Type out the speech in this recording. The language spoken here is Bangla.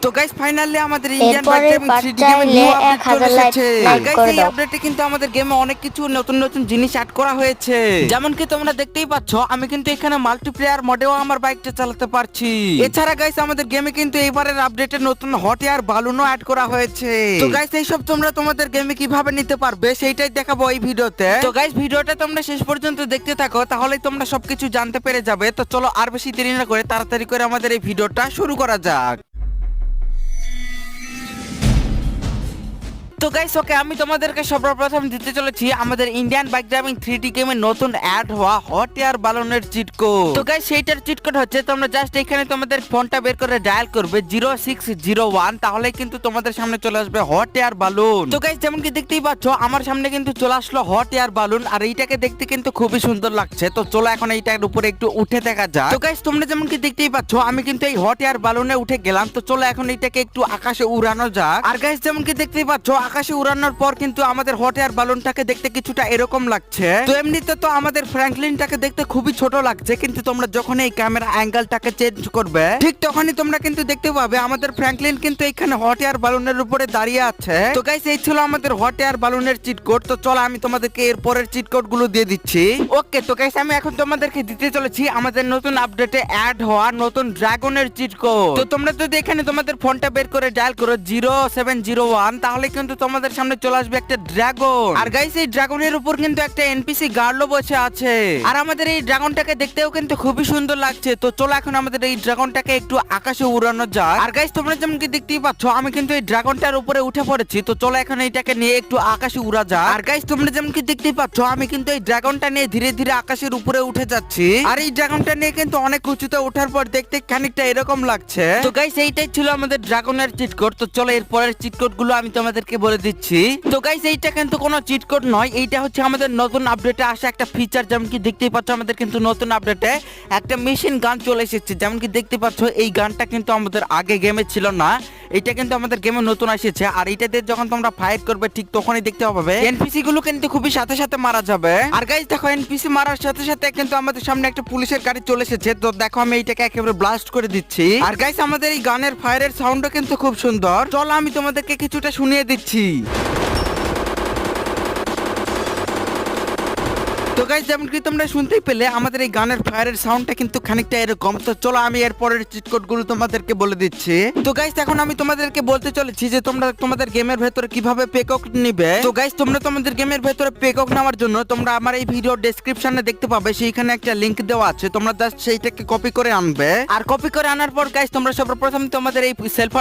তো গাইস ফাইনালি আমাদের ইন্ডিয়ান বাইক এরপরের ড্রাইভিং পার্ট 3D গেমে চাইলে নিউ আপডেট 1000 চলে লাইক এসেছে। আর লাইক গাইস করে এই দাও। আপডেটে কিন্তু আমাদের গেমে অনেক কিছু নতুন নতুন জিনিস অ্যাড করা হয়েছে, যেমন কি তোমরা দেখতেই পাচ্ছ আমি কিন্তু এখানে মাল্টিপ্লেয়ার মোডেও আমার বাইকটা চালাতে পারছি। এছাড়া গাইস আমাদের গেমে কিন্তু এবারের আপডেটে নতুন হট এয়ার বালুনও অ্যাড করা হয়েছে। তো গাইস এইসব তোমরা তোমাদের গেমে কিভাবে নিতে পারবে সেইটাই দেখাবো এই ভিডিওতে। তো গাইস ভিডিওটা তোমরা শেষ পর্যন্ত দেখতে থাকো, তাহলেই তোমরা সবকিছু জানতে পেরে যাবে। তো চলো আর বেশি দেরি না করে তাড়াতাড়ি করে আমাদের এই ভিডিওটা শুরু করা যাক। তো গাইস ওকে আমি তোমাদেরকে সর্বপ্রথম দিতে চলেছি আমাদের ইন্ডিয়ান বাইক ড্রাইভিং 3D গেমে নতুন অ্যাড হওয়া হট এয়ার বালুনের চিট কোড। তো গাইস সেইটার চিট কোড হচ্ছে তোমরা জাস্ট এখানে তোমাদের ফোনটা বের করে ডায়াল করবে 0601, তাহলে কিন্তু তোমাদের সামনে চলে আসবে হট এয়ার বালুন। তো গাইস যেমন কি দেখতেই পাচ্ছ আমার সামনে কিন্তু চলে আসলো হট এয়ার বালুন, আর এইটাকে দেখতে কিন্তু খুবই সুন্দর লাগছে। তো চলো এখন এইটার উপরে একটু উঠে দেখা যাক। তো গাইস তোমরা যেমন কি দেখতেই পাচ্ছ আমি কিন্তু এই হট এয়ার বালুনে উঠে গেলাম। তো চলো এখন এইটাকে একটু আকাশে উড়ানো যাক। আর গাইস যেমন কি দেখতেই পাচ্ছ আকাশে উড়ানোর পর কিন্তু আমাদের হট এয়ার বালুনটাকে দেখতে কিছুটা এরকম লাগছে। তো এমনিতে তো আমাদের ফ্র্যাঙ্কলিনটাকে দেখতে খুবই ছোট লাগছে, কিন্তু তোমরা যখন এই ক্যামেরা অ্যাঙ্গেলটাকে চেঞ্জ করবে ঠিক তখনই তোমরা কিন্তু দেখতে পাবে আমাদের ফ্র্যাঙ্কলিন কিন্তু এখানে হট এয়ার বালুনের উপরে দাঁড়িয়ে আছে। তো গাইস এই ছিল আমাদের হট এয়ার বালুনের চিট কোড। তো চলো আমি তোমাদেরকে এর পরের চিট কোড গুলো দিয়ে দিচ্ছি। ওকে তো গাইস আমি এখন তোমাদেরকে দিতে চলেছি আমাদের নতুন আপডেটে অ্যাড হওয়া নতুন ড্রাগনের চিট কোড। তো তোমরা যদি এখানে তোমাদের ফোনটা বের করে ডায়াল করো 0701, তাহলে কিন্তু তোমাদের সামনে চলে আসবে একটা ড্রাগন। আর গাইস এই ড্রাগনের উপর কিন্তু একটা এনপিসি গার্লও বসে আছে, আর আমাদের এই ড্রাগনটাকে দেখতেও কিন্তু খুবই সুন্দর লাগছে। তো চলো এখন আমাদের এই ড্রাগনটাকে একটু আকাশে উড়ানো যাক। আর গাইস তোমরা যেমন কি দেখতেই পাচ্ছ আমি কিন্তু এই ড্রাগনটার উপরে উঠে পড়েছি। তো চলো এখন এইটাকে নিয়ে একটু আকাশে উড়া যাক। আর গাইস তোমরা যেমন কি দেখতেই পাচ্ছ আমি কিন্তু এই ড্রাগনটা নিয়ে ধীরে ধীরে আকাশের উপরে উঠে যাচ্ছি। আর এই ড্রাগনটা নিয়ে কিন্তু অনেক উঁচুতে ওঠার পর দেখতে খানিকটা এরকম লাগছে। তো গাইস এইটাই ছিল আমাদের ড্রাগনের চিট কোড। তো চলো এর পরের চিট কোড গুলো আমি তোমাদেরকে বলে দিচ্ছি। তো গাইস এইটা কিন্তু কোনো চিট কোড নয়, এইটা হচ্ছে আমাদের নতুন আপডেটে আসা একটা ফিচার। যেমন কি দেখতেই পাচ্ছ আমাদের কিন্তু নতুন আপডেটে একটা মেশিন গান চলে এসেছে। যেমন কি দেখতে পাচ্ছ এই গানটা কিন্তু আমাদের আগে গেমে ছিল না, এটা কিন্তু আমাদের গেমে নতুন এসেছে। আর এইটাতে যখন তোমরা ফাইট করবে ঠিক তখনই দেখতে পাবে এনপিসি গুলো কিন্তু খুবই সাথে সাথে মারা যাবে। আর গাইস দেখো এনপিসি মারার সাথে সাথে কিন্তু আমাদের সামনে একটা পুলিশের গাড়ি চলে এসেছে। তো দেখো আমি এইটাকে একেবারে ব্লাস্ট করে দিচ্ছি। আর গাইস আমাদের এই গানের ফায়ারের সাউন্ডও কিন্তু খুব সুন্দর। চলো আমি তোমাদেরকে কিছুটা শুনিয়ে দিচ্ছি। তো গাইস যেমন কি তোমরা শুনতেই পেলে আমাদের এই গানের ফায়ারের সাউন্ডটা কিন্তু খানিকটা এরকম। তো চলো আমি এর পরের চিট কোড গুলো তোমাদেরকে বলে দিচ্ছি। তো গাইস এখন আমি তোমাদেরকে বলতে চলেছি যে তোমরা তোমাদের গেমের ভেতরে কিভাবে পেকক নিবে। তো গাইস তোমরা তোমাদের গেমের ভেতরে পেকক নেওয়ার জন্য তোমরা আমার এই ভিডিও ডেসক্রিপশনে দেখতে পাবে, সেইখানে একটা লিংক দেওয়া আছে। তোমরা জাস্ট সেইটাকে কপি করে আনবে। আর কপি করে আনার পর গাইস তোমরা সর্বপ্রথম তোমাদের এই সেলফ